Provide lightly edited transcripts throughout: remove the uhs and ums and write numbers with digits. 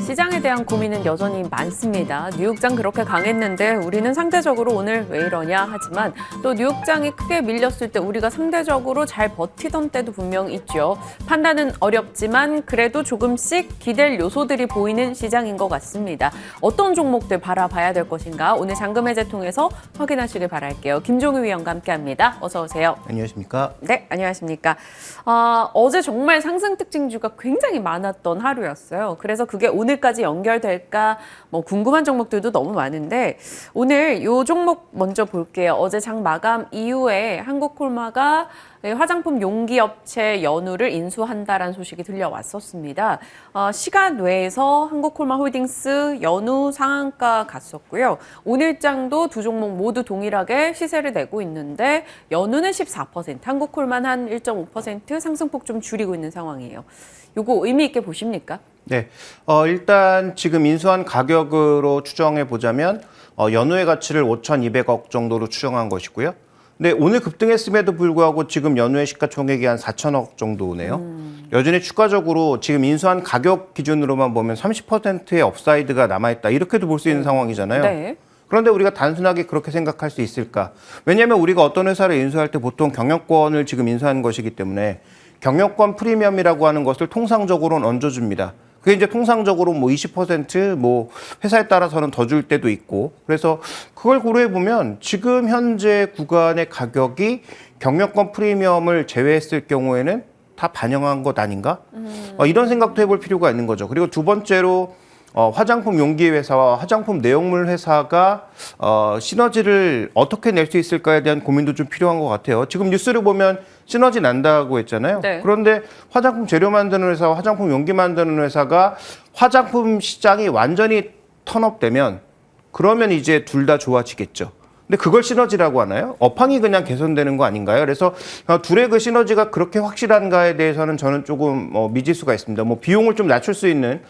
시장에 대한 고민은 여전히 많습니다. 뉴욕장 그렇게 강했는데 우리는 상대적으로 오늘 왜 이러냐 하지만 또 뉴욕장이 크게 밀렸을 때 우리가 상대적으로 잘 버티던 때도 분명 있죠. 판단은 어렵지만 그래도 조금씩 기댈 요소들이 보이는 시장인 것 같습니다. 어떤 종목들 바라봐야 될 것인가 오늘 잔금해제 통해서 확인하시길 바랄게요. 김종희 위원과 함께합니다. 어서 오세요. 안녕하십니까? 네, 안녕하십니까? 어제 정말 상승 특징주가 굉장히 많았던 하루였어요. 그래서 그게 오늘까지 연결될까 궁금한 종목들도 너무 많은데 오늘 이 종목 먼저 볼게요. 어제 장 마감 이후에 한국콜마가 화장품 용기 업체 연우를 인수한다라는 소식이 들려왔었습니다. 시간 외에서 한국콜마홀딩스 연우 상한가 갔었고요. 오늘장도 두 종목 모두 동일하게 시세를 내고 있는데 연우는 14%, 한국콜만 한 1.5% 상승폭 좀 줄이고 있는 상황이에요. 요거 의미 있게 보십니까? 네, 일단 지금 인수한 가격으로 추정해 보자면 연후의 가치를 5,200억 정도로 추정한 것이고요. 근데 오늘 급등했음에도 불구하고 지금 연후의 시가총액이 한 4천억 정도네요. 여전히 추가적으로 지금 인수한 가격 기준으로만 보면 30%의 업사이드가 남아있다. 이렇게도 볼 수 있는 상황이잖아요. 네. 그런데 우리가 단순하게 그렇게 생각할 수 있을까? 왜냐하면 우리가 어떤 회사를 인수할 때 보통 경영권을 지금 인수하는 것이기 때문에 경영권 프리미엄이라고 하는 것을 통상적으로는 얹어줍니다. 그게 이제 통상적으로 20% 회사에 따라서는 더 줄 때도 있고 그래서 그걸 고려해 보면 지금 현재 구간의 가격이 경영권 프리미엄을 제외했을 경우에는 다 반영한 것 아닌가? 이런 생각도 해볼 필요가 있는 거죠. 그리고 두 번째로 화장품 용기 회사와 화장품 내용물 회사가 시너지를 어떻게 낼 수 있을까에 대한 고민도 좀 필요한 것 같아요. 지금 뉴스를 보면 시너지 난다고 했잖아요. 네. 그런데 화장품 재료 만드는 회사와 화장품 용기 만드는 회사가 화장품 시장이 완전히 턴업되면 그러면 이제 둘 다 좋아지겠죠. 근데 그걸 시너지라고 하나요? 업황이 그냥 개선되는 거 아닌가요? 그래서 둘의 그 시너지가 그렇게 확실한가에 대해서는 저는 조금 미지수가 있습니다. 비용을 좀 낮출 수 있는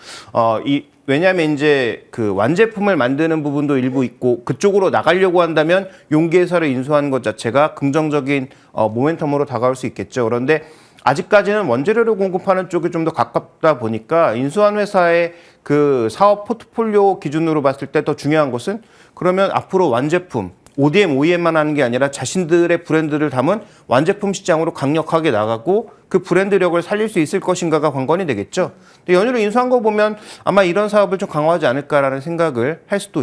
왜냐하면 이제 그 완제품을 만드는 부분도 일부 있고 그쪽으로 나가려고 한다면 용기 회사를 인수하는 것 자체가 긍정적인 모멘텀으로 다가올 수 있겠죠. 그런데 아직까지는 원재료를 공급하는 쪽이 좀 더 가깝다 보니까 인수한 회사의 그 사업 포트폴리오 기준으로 봤을 때 더 중요한 것은 그러면 앞으로 완제품 ODM, OEM만 하는 게 아니라 자신들의 브랜드를 담은 완제품 시장으로 강력하게 나가고 그 브랜드력을 살릴 수 있을 것인가가 관건이 되겠죠. 근데 연유를 인수한 거 보면 아마 이런 사업을 좀 강화하지 않을까라는 생각을 할 수도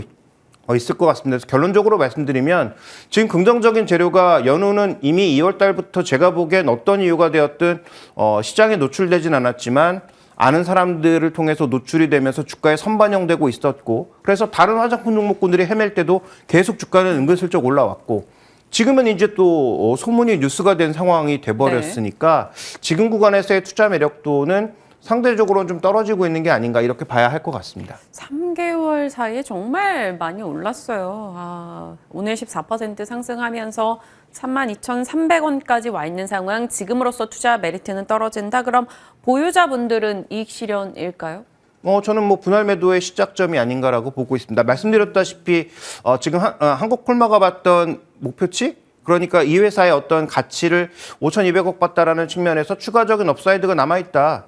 있을 것 같습니다. 그래서 결론적으로 말씀드리면 지금 긍정적인 재료가 연우는 이미 2월 달부터 제가 보기엔 어떤 이유가 되었든 시장에 노출되진 않았지만 아는 사람들을 통해서 노출이 되면서 주가에 선반영되고 있었고 그래서 다른 화장품 종목군들이 헤맬 때도 계속 주가는 은근슬쩍 올라왔고 지금은 이제 또 소문이 뉴스가 된 상황이 돼버렸으니까 지금 구간에서의 투자 매력도는 상대적으로는 좀 떨어지고 있는 게 아닌가 이렇게 봐야 할 것 같습니다. 3개월 사이에 정말 많이 올랐어요. 오늘 14% 상승하면서 32,300원까지 와 있는 상황. 지금으로서 투자 메리트는 떨어진다. 그럼 보유자분들은 이익 실현일까요? 저는 분할 매도의 시작점이 아닌가라고 보고 있습니다. 말씀드렸다시피 지금 한국콜마가 봤던 목표치? 그러니까 이 회사의 어떤 가치를 5,200억 봤다라는 측면에서 추가적인 업사이드가 남아있다.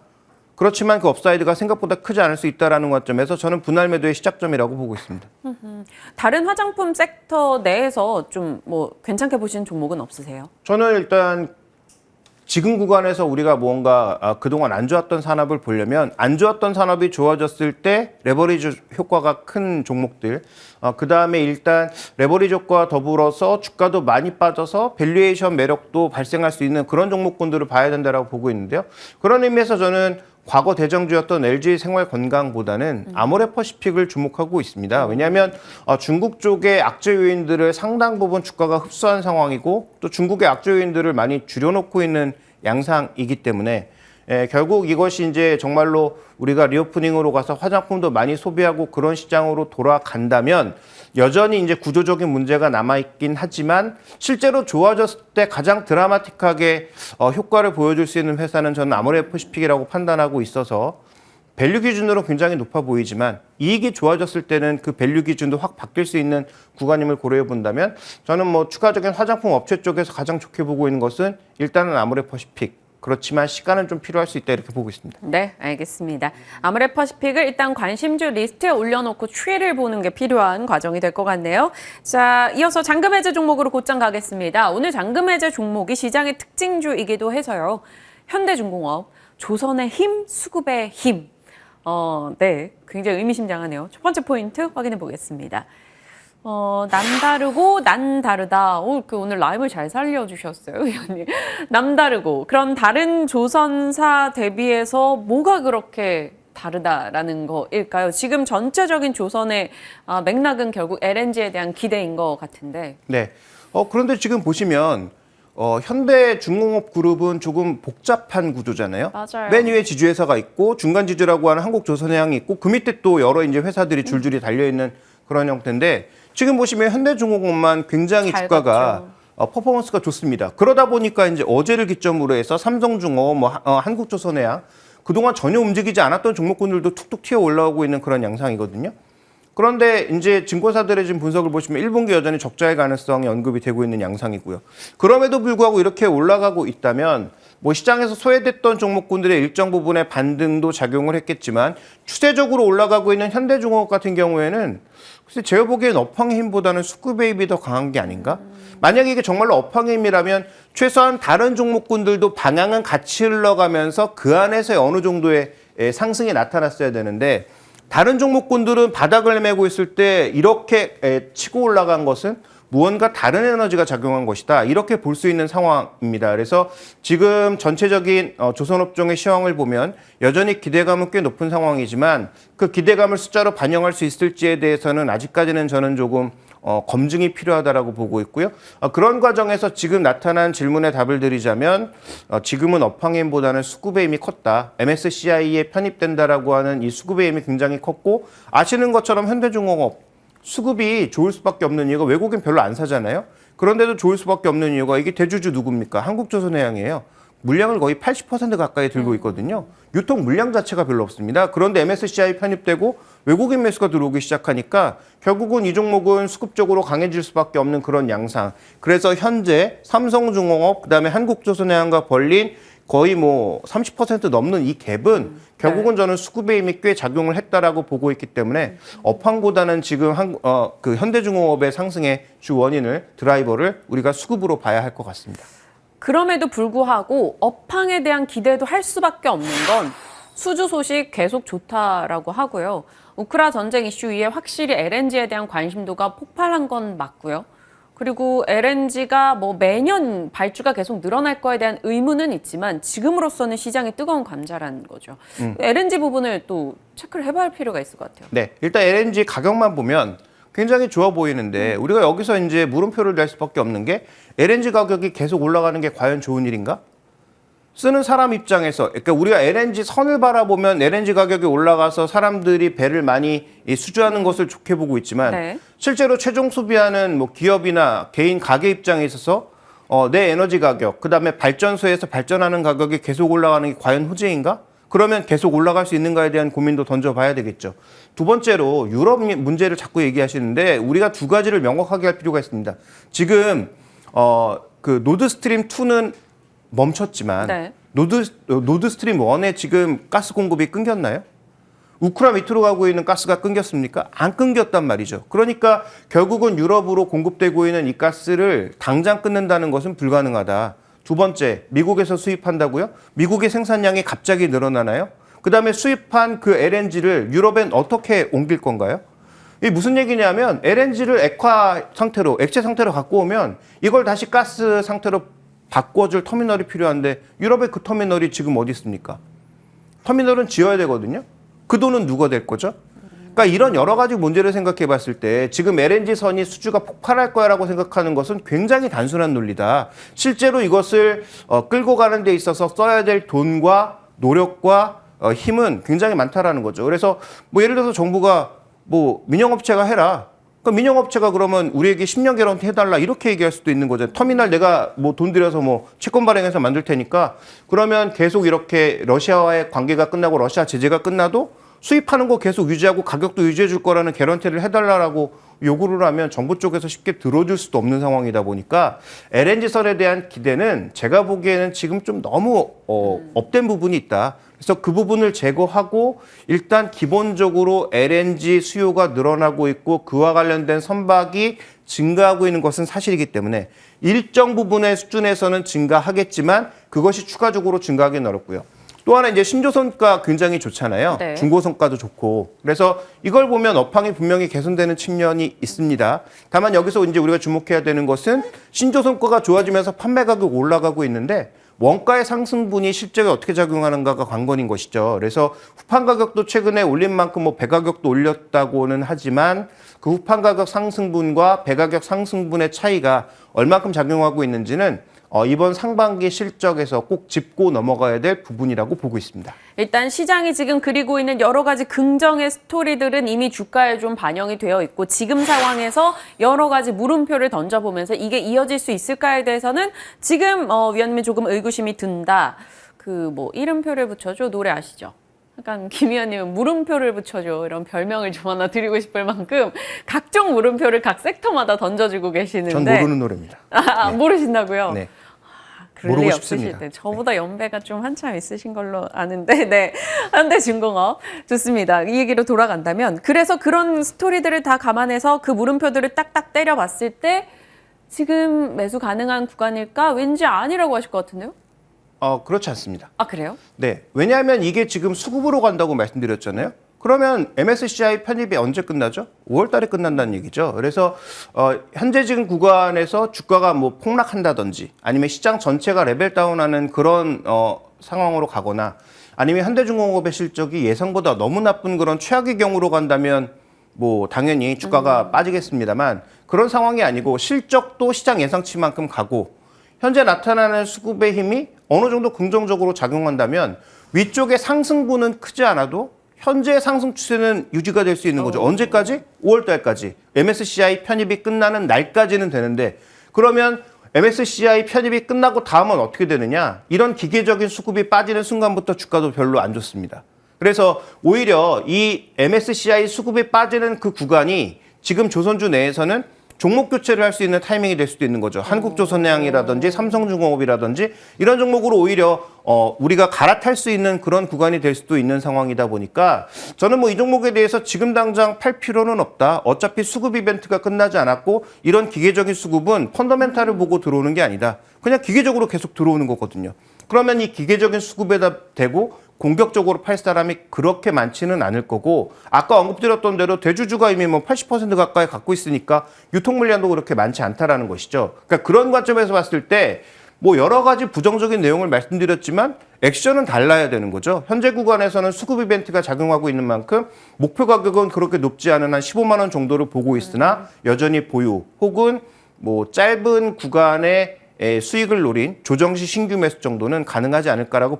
그렇지만 그 업사이드가 생각보다 크지 않을 수 있다는 관점에서 저는 분할 매도의 시작점이라고 보고 있습니다. 다른 화장품 섹터 내에서 좀 괜찮게 보시는 종목은 없으세요? 저는 일단 지금 구간에서 우리가 뭔가 그동안 안 좋았던 산업을 보려면 안 좋았던 산업이 좋아졌을 때 레버리지 효과가 큰 종목들 그다음에 일단 레버리지 효과와 더불어서 주가도 많이 빠져서 밸류에이션 매력도 발생할 수 있는 그런 종목군들을 봐야 된다고 보고 있는데요. 그런 의미에서 저는 과거 대장주였던 LG 생활건강보다는 아모레퍼시픽을 주목하고 있습니다. 왜냐하면 중국 쪽의 악재 요인들을 상당 부분 주가가 흡수한 상황이고 또 중국의 악재 요인들을 많이 줄여놓고 있는 양상이기 때문에 결국 이것이 이제 정말로 우리가 리오프닝으로 가서 화장품도 많이 소비하고 그런 시장으로 돌아간다면 여전히 이제 구조적인 문제가 남아있긴 하지만 실제로 좋아졌을 때 가장 드라마틱하게 효과를 보여줄 수 있는 회사는 저는 아모레퍼시픽이라고 판단하고 있어서 밸류 기준으로 굉장히 높아 보이지만 이익이 좋아졌을 때는 그 밸류 기준도 확 바뀔 수 있는 구간임을 고려해 본다면 저는 뭐 추가적인 화장품 업체 쪽에서 가장 좋게 보고 있는 것은 일단은 아모레퍼시픽. 그렇지만 시간은 좀 필요할 수 있다 이렇게 보고 있습니다. 네, 알겠습니다. 아모레퍼시픽을 일단 관심주 리스트에 올려놓고 추이를 보는 게 필요한 과정이 될 것 같네요. 자, 이어서 잔금 해제 종목으로 곧장 가겠습니다. 오늘 잔금 해제 종목이 시장의 특징주이기도 해서요. 현대중공업, 조선의 힘, 수급의 힘. 네, 굉장히 의미심장하네요. 첫 번째 포인트 확인해 보겠습니다. 남다르고 난 다르다. 오늘 라임을 잘 살려주셨어요, 의원님. 남다르고. 그럼 다른 조선사 대비해서 뭐가 그렇게 다르다라는 거일까요? 지금 전체적인 조선의 맥락은 결국 LNG에 대한 기대인 것 같은데. 네. 그런데 지금 보시면 현대중공업 그룹은 조금 복잡한 구조잖아요. 맞아요. 맨 위에 지주회사가 있고 중간 지주라고 하는 한국조선해양이 있고 그 밑에 또 여러 이제 회사들이 줄줄이 달려 있는 그런 형태인데 지금 보시면 현대중공업만 굉장히 잘 주가가 퍼포먼스가 좋습니다. 그러다 보니까 이제 어제를 기점으로 해서 삼성중공업, 한국조선해양 그동안 전혀 움직이지 않았던 종목군들도 툭툭 튀어 올라오고 있는 그런 양상이거든요. 그런데 이제 증권사들의 지금 분석을 보시면 1분기 여전히 적자의 가능성이 언급이 되고 있는 양상이고요. 그럼에도 불구하고 이렇게 올라가고 있다면 뭐 시장에서 소외됐던 종목군들의 일정 부분의 반등도 작용을 했겠지만 추세적으로 올라가고 있는 현대중공업 같은 경우에는 글쎄 제가 보기엔 업황의 힘보다는 수급의 힘이 더 강한 게 아닌가? 만약에 이게 정말로 업황의 힘이라면 최소한 다른 종목군들도 방향은 같이 흘러가면서 그 안에서 어느 정도의 상승이 나타났어야 되는데 다른 종목군들은 바닥을 메고 있을 때 이렇게 치고 올라간 것은 무언가 다른 에너지가 작용한 것이다. 이렇게 볼 수 있는 상황입니다. 그래서 지금 전체적인 조선업종의 시황을 보면 여전히 기대감은 꽤 높은 상황이지만 그 기대감을 숫자로 반영할 수 있을지에 대해서는 아직까지는 저는 조금 검증이 필요하다라고 보고 있고요. 그런 과정에서 지금 나타난 질문에 답을 드리자면 지금은 업황의 힘보다는 수급의 힘이 컸다. MSCI에 편입된다라고 하는 이 수급의 힘이 굉장히 컸고 아시는 것처럼 현대중공업 수급이 좋을 수밖에 없는 이유가 외국인 별로 안 사잖아요. 그런데도 좋을 수밖에 없는 이유가 이게 대주주 누굽니까? 한국조선해양이에요. 물량을 거의 80% 가까이 들고 있거든요. 유통 물량 자체가 별로 없습니다. 그런데 MSCI 편입되고 외국인 매수가 들어오기 시작하니까 결국은 이 종목은 수급적으로 강해질 수밖에 없는 그런 양상. 그래서 현재 삼성중공업, 그다음에 한국조선해양과 벌린 거의 뭐 30% 넘는 이 갭은 결국은 저는 수급의 힘이 꽤 작용을 했다라고 보고 있기 때문에 업황보다는 지금 그 현대중공업의 상승의 주 원인을 드라이버를 우리가 수급으로 봐야 할 것 같습니다. 그럼에도 불구하고 업황에 대한 기대도 할 수밖에 없는 건 수주 소식 계속 좋다라고 하고요. 우크라 전쟁 이슈 이후에 확실히 LNG에 대한 관심도가 폭발한 건 맞고요. 그리고 LNG가 뭐 매년 발주가 계속 늘어날 거에 대한 의문은 있지만 지금으로서는 시장이 뜨거운 감자라는 거죠. LNG 부분을 또 체크를 해봐야 할 필요가 있을 것 같아요. 네, 일단 LNG 가격만 보면 굉장히 좋아 보이는데 우리가 여기서 이제 물음표를 낼 수밖에 없는 게 LNG 가격이 계속 올라가는 게 과연 좋은 일인가? 쓰는 사람 입장에서, 그러니까 우리가 LNG 선을 바라보면 LNG 가격이 올라가서 사람들이 배를 많이 수주하는 것을 좋게 보고 있지만 네. 실제로 최종 소비하는 뭐 기업이나 개인 가게 입장에 있어서 내 에너지 가격, 그다음에 발전소에서 발전하는 가격이 계속 올라가는 게 과연 호재인가? 그러면 계속 올라갈 수 있는가에 대한 고민도 던져봐야 되겠죠. 두 번째로 유럽 문제를 자꾸 얘기하시는데 우리가 두 가지를 명확하게 할 필요가 있습니다. 지금 그 노드스트림 2는 멈췄지만 네. 노드스트림 1에 지금 가스 공급이 끊겼나요? 우크라 밑으로 가고 있는 가스가 끊겼습니까? 안 끊겼단 말이죠. 그러니까 결국은 유럽으로 공급되고 있는 이 가스를 당장 끊는다는 것은 불가능하다. 두 번째, 미국에서 수입한다고요? 미국의 생산량이 갑자기 늘어나나요? 그다음에 수입한 그 LNG를 유럽엔 어떻게 옮길 건가요? 이게 무슨 얘기냐면 LNG를 액화 상태로, 액체 상태로 갖고 오면 이걸 다시 가스 상태로 바꿔줄 터미널이 필요한데 유럽의 그 터미널이 지금 어디 있습니까? 터미널은 지어야 되거든요. 그 돈은 누가 될 거죠? 그러니까 이런 여러 가지 문제를 생각해 봤을 때 지금 LNG 선이 수주가 폭발할 거라고 생각하는 것은 굉장히 단순한 논리다. 실제로 이것을 끌고 가는 데 있어서 써야 될 돈과 노력과 힘은 굉장히 많다라는 거죠. 그래서 뭐 예를 들어서 정부가 뭐 민영업체가 해라. 그러니까 민영업체가 그러면 우리에게 10년 개런티 해달라 이렇게 얘기할 수도 있는 거죠. 터미널 내가 뭐 돈 들여서 뭐 채권 발행해서 만들 테니까 그러면 계속 이렇게 러시아와의 관계가 끝나고 러시아 제재가 끝나도 수입하는 거 계속 유지하고 가격도 유지해 줄 거라는 개런티를 해달라고 요구를 하면 정부 쪽에서 쉽게 들어줄 수도 없는 상황이다 보니까 LNG선에 대한 기대는 제가 보기에는 지금 좀 너무 업된 부분이 있다. 그래서 그 부분을 제거하고 일단 기본적으로 LNG 수요가 늘어나고 있고 그와 관련된 선박이 증가하고 있는 것은 사실이기 때문에 일정 부분의 수준에서는 증가하겠지만 그것이 추가적으로 증가하기는 어렵고요. 또 하나 이제 신조선가 굉장히 좋잖아요. 네. 중고선가도 좋고. 그래서 이걸 보면 업황이 분명히 개선되는 측면이 있습니다. 다만 여기서 이제 우리가 주목해야 되는 것은 신조선가가 좋아지면서 판매 가격 올라가고 있는데 원가의 상승분이 실제로 어떻게 작용하는가가 관건인 것이죠. 그래서 후판 가격도 최근에 올린 만큼 뭐 배가격도 올렸다고는 하지만 그 후판 가격 상승분과 배가격 상승분의 차이가 얼마큼 작용하고 있는지는 이번 상반기 실적에서 꼭 짚고 넘어가야 될 부분이라고 보고 있습니다. 일단 시장이 지금 그리고 있는 여러 가지 긍정의 스토리들은 이미 주가에 좀 반영이 되어 있고 지금 상황에서 여러 가지 물음표를 던져보면서 이게 이어질 수 있을까에 대해서는 지금 위원님이 조금 의구심이 든다. 그 뭐 이름표를 붙여줘 노래 아시죠? 약간 김 위원님은 물음표를 붙여줘 이런 별명을 좀 하나 드리고 싶을 만큼 각종 물음표를 각 섹터마다 던져주고 계시는데 전 모르는 노래입니다. 네. 모르신다고요? 네. 그럴 모르고 리 없으실 싶습니다. 때 저보다 연배가 좀 한참 있으신 걸로 아는데 네 현대중공업 좋습니다. 이 얘기로 돌아간다면 그래서 그런 스토리들을 다 감안해서 그 물음표들을 딱딱 때려봤을 때 지금 매수 가능한 구간일까? 왠지 아니라고 하실 것 같은데요? 그렇지 않습니다. 아 그래요? 네. 왜냐하면 이게 지금 수급으로 간다고 말씀드렸잖아요. 그러면 MSCI 편입이 언제 끝나죠? 5월 달에 끝난다는 얘기죠. 그래서 현재 지금 구간에서 주가가 뭐 폭락한다든지 아니면 시장 전체가 레벨 다운하는 그런 상황으로 가거나 아니면 현대중공업의 실적이 예상보다 너무 나쁜 그런 최악의 경우로 간다면 뭐 당연히 주가가 빠지겠습니다만 그런 상황이 아니고 실적도 시장 예상치만큼 가고 현재 나타나는 수급의 힘이 어느 정도 긍정적으로 작용한다면 위쪽의 상승분은 크지 않아도 현재 상승 추세는 유지가 될 수 있는 거죠. 언제까지? 5월 달까지. MSCI 편입이 끝나는 날까지는 되는데 그러면 MSCI 편입이 끝나고 다음은 어떻게 되느냐? 이런 기계적인 수급이 빠지는 순간부터 주가도 별로 안 좋습니다. 그래서 오히려 이 MSCI 수급이 빠지는 그 구간이 지금 조선주 내에서는 종목 교체를 할 수 있는 타이밍이 될 수도 있는 거죠. 한국조선해양이라든지 삼성중공업이라든지 이런 종목으로 오히려 우리가 갈아탈 수 있는 그런 구간이 될 수도 있는 상황이다 보니까 저는 뭐 이 종목에 대해서 지금 당장 팔 필요는 없다. 어차피 수급 이벤트가 끝나지 않았고 이런 기계적인 수급은 펀더멘탈을 보고 들어오는 게 아니다. 그냥 기계적으로 계속 들어오는 거거든요. 그러면 이 기계적인 수급에다 대고 공격적으로 팔 사람이 그렇게 많지는 않을 거고 아까 언급드렸던 대로 대주주가 이미 뭐 80% 가까이 갖고 있으니까 유통 물량도 그렇게 많지 않다라는 것이죠. 그러니까 그런 관점에서 봤을 때 뭐 여러 가지 부정적인 내용을 말씀드렸지만 액션은 달라야 되는 거죠. 현재 구간에서는 수급 이벤트가 작용하고 있는 만큼 목표 가격은 그렇게 높지 않은 한 15만 원 정도를 보고 있으나 여전히 보유 혹은 뭐 짧은 구간의 수익을 노린 조정시 신규 매수 정도는 가능하지 않을까라고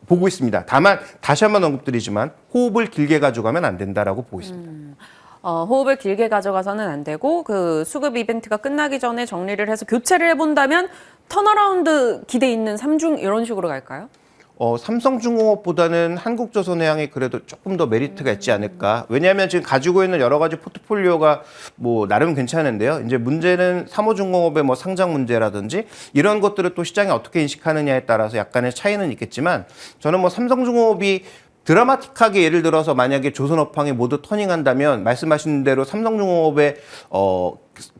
보고 있습니다. 다만 다시 한번 언급드리지만 호흡을 길게 가져가면 안 된다라고 보고 있습니다. 호흡을 길게 가져가서는 안 되고 그 수급 이벤트가 끝나기 전에 정리를 해서 교체를 해본다면 턴어라운드 기대 있는 삼중 이런 식으로 갈까요? 삼성중공업보다는 한국조선해양이 그래도 조금 더 메리트가 있지 않을까. 왜냐하면 지금 가지고 있는 여러 가지 포트폴리오가 뭐 나름 괜찮은데요. 이제 문제는 삼호중공업의 뭐 상장 문제라든지 이런 것들을 또 시장이 어떻게 인식하느냐에 따라서 약간의 차이는 있겠지만 저는 뭐 삼성중공업이 드라마틱하게 예를 들어서 만약에 조선업황이 모두 터닝한다면 말씀하신 대로 삼성중공업의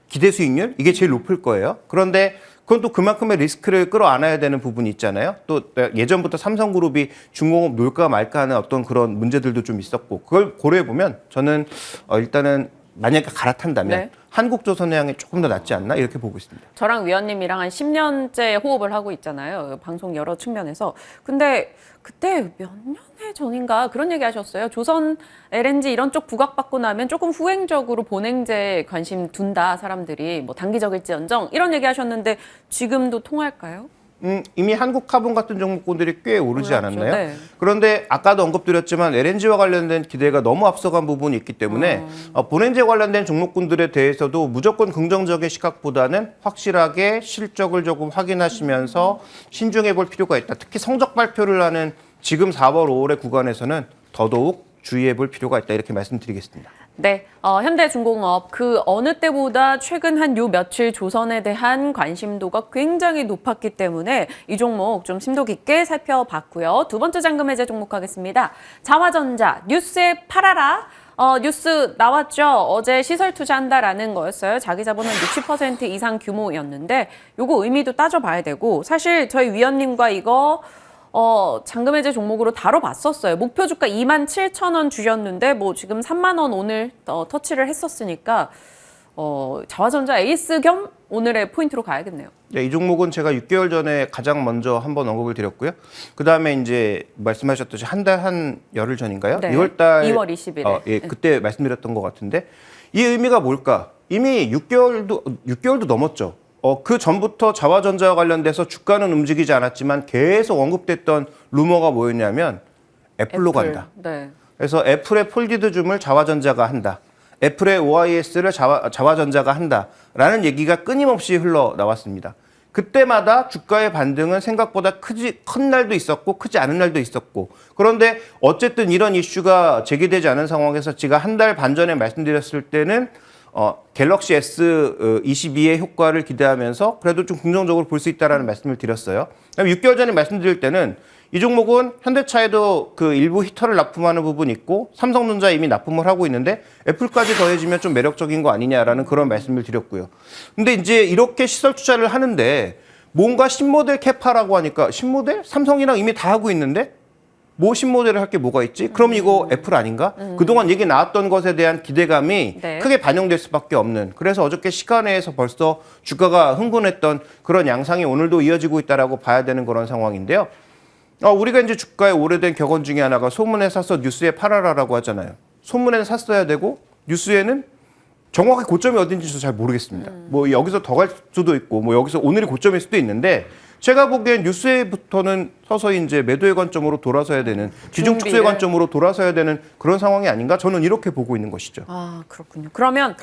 기대 수익률 이게 제일 높을 거예요. 그런데 그건 또 그만큼의 리스크를 끌어안아야 되는 부분이 있잖아요. 또 예전부터 삼성그룹이 중공업 놀까 말까 하는 어떤 그런 문제들도 좀 있었고 그걸 고려해 보면 저는 일단은 만약에 갈아탄다면 네. 한국조선해양이 조금 더 낫지 않나 이렇게 보고 있습니다. 저랑 위원님이랑 한 10년째 호흡을 하고 있잖아요. 방송 여러 측면에서. 근데 그때 몇 년에 전인가 그런 얘기 하셨어요. 조선 LNG 이런 쪽 부각받고 나면 조금 후행적으로 본행제에 관심 둔다 사람들이 뭐 단기적일지언정 이런 얘기 하셨는데 지금도 통할까요? 이미 한국카본 같은 종목군들이 꽤 오르지 올랐죠. 않았나요? 네. 그런데 아까도 언급드렸지만 LNG와 관련된 기대가 너무 앞서간 부분이 있기 때문에 본행제 관련된 종목군들에 대해서도 무조건 긍정적인 시각보다는 확실하게 실적을 조금 확인하시면서 신중해 볼 필요가 있다. 특히 성적 발표를 하는 지금 4월, 5월의 구간에서는 더더욱 주의해 볼 필요가 있다 이렇게 말씀드리겠습니다. 네, 현대중공업 그 어느 때보다 최근 한 요 며칠 조선에 대한 관심도가 굉장히 높았기 때문에 이 종목 좀 심도 깊게 살펴봤고요. 두 번째 잔금 해제 종목 하겠습니다. 자화전자 뉴스에 팔아라. 뉴스 나왔죠. 어제 시설 투자한다라는 거였어요. 자기 자본은 60% 이상 규모였는데 요거 의미도 따져봐야 되고 사실 저희 위원님과 이거 잔금 해제 종목으로 다뤄봤었어요. 목표 주가 27,000원 주셨는데 뭐 지금 3만 원 오늘 터치를 했었으니까 자화전자 에이스 겸 오늘의 포인트로 가야겠네요. 네, 이 종목은 제가 6개월 전에 가장 먼저 한번 언급을 드렸고요. 그다음에 이제 말씀하셨듯이 한 달 한 열흘 전인가요? 네, 2월 달 2월 20일에. 예, 그때 말씀드렸던 것 같은데 이 의미가 뭘까? 이미 6개월도 넘었죠. 그 전부터 자화전자와 관련돼서 주가는 움직이지 않았지만 계속 언급됐던 루머가 뭐였냐면 애플로 간다. 네. 그래서 애플의 폴디드 줌을 자화전자가 한다. 애플의 OIS를 자화전자가 한다라는 얘기가 끊임없이 흘러나왔습니다. 그때마다 주가의 반등은 생각보다 큰 날도 있었고 크지 않은 날도 있었고 그런데 어쨌든 이런 이슈가 제기되지 않은 상황에서 제가 한 달 반 전에 말씀드렸을 때는 갤럭시 S22의 효과를 기대하면서 그래도 좀 긍정적으로 볼 수 있다라는 말씀을 드렸어요. 6개월 전에 말씀드릴 때는 이 종목은 현대차에도 그 일부 히터를 납품하는 부분이 있고 삼성전자 이미 납품을 하고 있는데 애플까지 더해지면 좀 매력적인 거 아니냐라는 그런 말씀을 드렸고요. 근데 이제 이렇게 시설 투자를 하는데 뭔가 신모델 캐파라고 하니까 신모델? 삼성이랑 이미 다 하고 있는데 뭐 신모델을 할 게 뭐가 있지? 그럼 이거 애플 아닌가? 그동안 얘기 나왔던 것에 대한 기대감이 네. 크게 반영될 수밖에 없는 그래서 어저께 시간에서 벌써 주가가 흥분했던 그런 양상이 오늘도 이어지고 있다라고 봐야 되는 그런 상황인데요. 우리가 이제 주가의 오래된 격언 중에 하나가 소문에 사서 뉴스에 팔아라라고 하잖아요. 소문에는 샀어야 되고 뉴스에는 정확히 고점이 어딘지도 잘 모르겠습니다. 뭐 여기서 더 갈 수도 있고 뭐 여기서 오늘이 고점일 수도 있는데 제가 보기엔 뉴스에부터는 서서히 이제 매도의 관점으로 돌아서야 되는 기중 축소의 관점으로 돌아서야 되는 그런 상황이 아닌가 저는 이렇게 보고 있는 것이죠. 아, 그렇군요. 그러면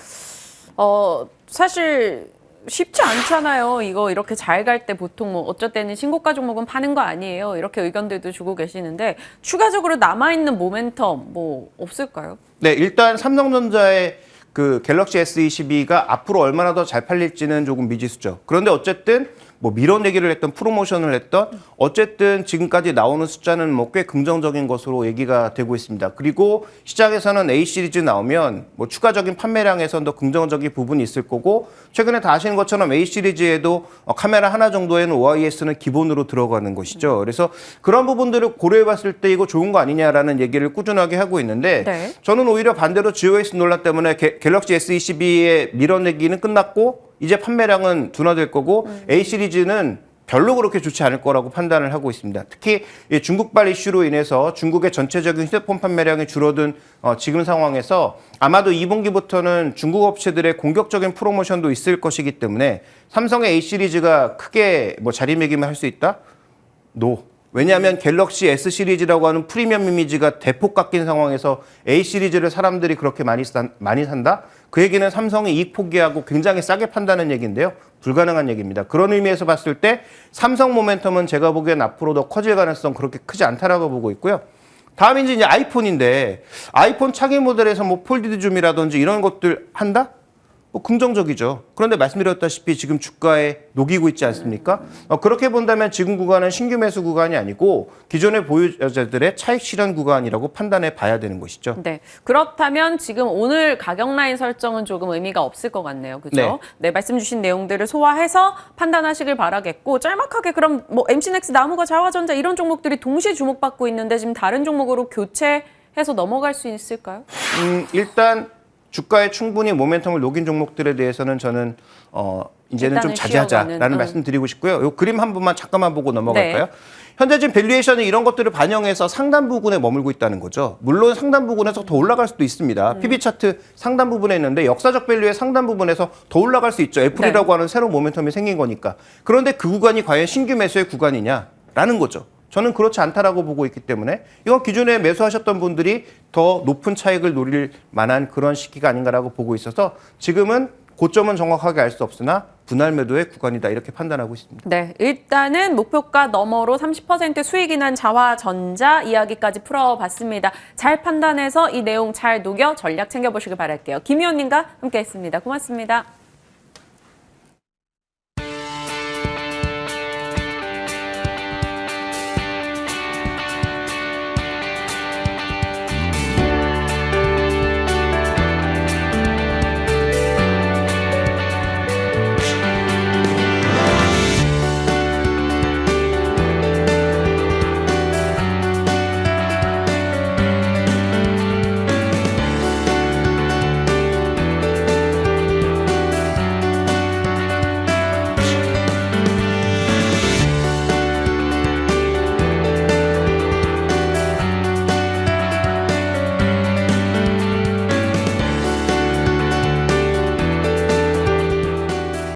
사실 쉽지 않잖아요. 이거 이렇게 잘 갈 때 보통 뭐 어쩔 때는 신고가 종목은 파는 거 아니에요. 이렇게 의견들도 주고 계시는데 추가적으로 남아있는 모멘텀 뭐 없을까요? 네, 일단 삼성전자의 그 갤럭시 S22가 앞으로 얼마나 더 잘 팔릴지는 조금 미지수죠. 그런데 어쨌든 뭐 밀어내기를 했던 프로모션을 했던 어쨌든 지금까지 나오는 숫자는 뭐 꽤 긍정적인 것으로 얘기가 되고 있습니다. 그리고 시장에서는 A 시리즈 나오면 뭐 추가적인 판매량에선 더 긍정적인 부분이 있을 거고 최근에 다 아시는 것처럼 A 시리즈에도 카메라 하나 정도에는 OIS는 기본으로 들어가는 것이죠. 그래서 그런 부분들을 고려해 봤을 때 이거 좋은 거 아니냐라는 얘기를 꾸준하게 하고 있는데 네. 저는 오히려 반대로 GOS 논란 때문에 갤럭시 S22의 밀어내기는 끝났고 이제 판매량은 둔화될 거고 A 시리즈는 별로 그렇게 좋지 않을 거라고 판단을 하고 있습니다. 특히 중국발 이슈로 인해서 중국의 전체적인 휴대폰 판매량이 줄어든 지금 상황에서 아마도 2분기부터는 중국 업체들의 공격적인 프로모션도 있을 것이기 때문에 삼성의 A 시리즈가 크게 뭐 자리매김을 할 수 있다? No. 왜냐하면 갤럭시 S 시리즈라고 하는 프리미엄 이미지가 대폭 깎인 상황에서 A 시리즈를 사람들이 그렇게 많이 산다? 그 얘기는 삼성이 이익 포기하고 굉장히 싸게 판다는 얘기인데요. 불가능한 얘기입니다. 그런 의미에서 봤을 때 삼성 모멘텀은 제가 보기엔 앞으로 더 커질 가능성 그렇게 크지 않다라고 보고 있고요. 다음이 이제 아이폰인데 아이폰 차기 모델에서 뭐 폴디드 줌이라든지 이런 것들 한다? 뭐 긍정적이죠. 그런데 말씀드렸다시피 지금 주가에 녹이고 있지 않습니까? 그렇게 본다면 지금 구간은 신규 매수 구간이 아니고 기존의 보유자들의 차익 실현 구간이라고 판단해 봐야 되는 것이죠. 네. 그렇다면 지금 오늘 가격 라인 설정은 조금 의미가 없을 것 같네요. 그죠? 네. 네, 말씀 주신 내용들을 소화해서 판단하시길 바라겠고 짤막하게 그럼 뭐 MC넥스, 나무가, 자화전자 이런 종목들이 동시에 주목받고 있는데 지금 다른 종목으로 교체해서 넘어갈 수 있을까요? 일단 주가에 충분히 모멘텀을 녹인 종목들에 대해서는 저는 이제는 좀 자제하자라는 말씀 드리고 싶고요. 이 그림 한 번만 잠깐만 보고 넘어갈까요? 네. 현재 지금 밸류에이션이 이런 것들을 반영해서 상단 부분에 머물고 있다는 거죠. 물론 상단 부분에서 더 올라갈 수도 있습니다. PB 차트 상단 부분에 있는데 역사적 밸류의 상단 부분에서 더 올라갈 수 있죠. 애플이라고 하는 새로운 모멘텀이 생긴 거니까. 그런데 그 구간이 과연 신규 매수의 구간이냐라는 거죠. 저는 그렇지 않다라고 보고 있기 때문에 이건 기존에 매수하셨던 분들이 더 높은 차익을 노릴 만한 그런 시기가 아닌가라고 보고 있어서 지금은 고점은 정확하게 알 수 없으나 분할 매도의 구간이다 이렇게 판단하고 있습니다. 네, 일단은 목표가 너머로 30% 수익이 난 자화전자 이야기까지 풀어봤습니다. 잘 판단해서 이 내용 잘 녹여 전략 챙겨보시길 바랄게요. 김 의원님과 함께했습니다. 고맙습니다.